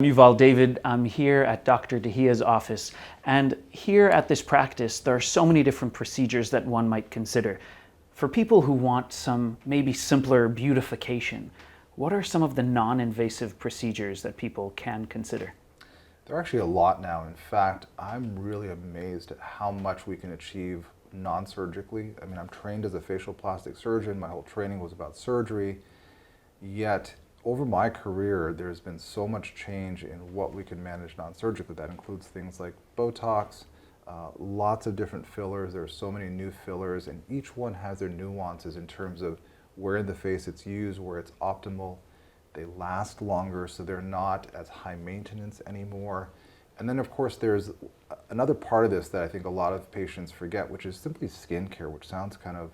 Yuval David. I'm here at Dr. Dahiya's office, and here at this practice there are so many different procedures that one might consider. For people who want some maybe simpler beautification, what are some of the non-invasive procedures that people can consider? There are actually a lot now. In fact, I'm really amazed at how much we can achieve non-surgically. I mean, I'm trained as a facial plastic surgeon. My whole training was about surgery, yet over my career, there's been so much change in what we can manage non-surgically. That includes things like Botox, lots of different fillers. There are so many new fillers, and each one has their nuances in terms of where in the face it's used, where it's optimal. They last longer, so they're not as high maintenance anymore. And then, of course, there's another part of this that I think a lot of patients forget, which is simply skincare, which sounds kind of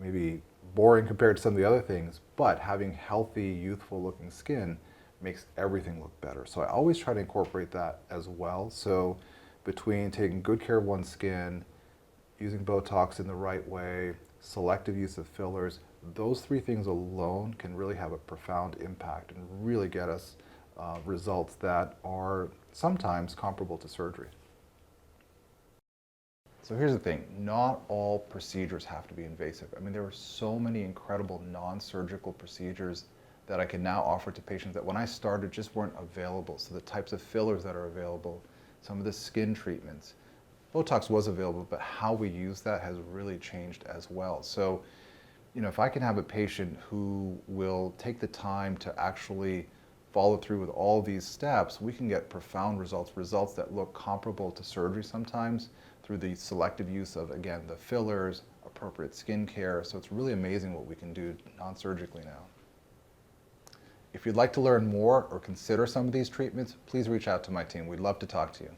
maybe boring compared to some of the other things, but having healthy, youthful looking skin makes everything look better. So I always try to incorporate that as well. So between taking good care of one's skin, using Botox in the right way, selective use of fillers, those three things alone can really have a profound impact and really get us results that are sometimes comparable to surgery. So here's the thing, not all procedures have to be invasive. I mean, there are so many incredible non-surgical procedures that I can now offer to patients that when I started just weren't available. So the types of fillers that are available, some of the skin treatments. Botox was available, but how we use that has really changed as well. So, you know, if I can have a patient who will take the time to actually follow through with all these steps, we can get profound results, results that look comparable to surgery sometimes through the selective use of, again, the fillers, appropriate skin care. So it's really amazing what we can do non-surgically now. If you'd like to learn more or consider some of these treatments, please reach out to my team. We'd love to talk to you.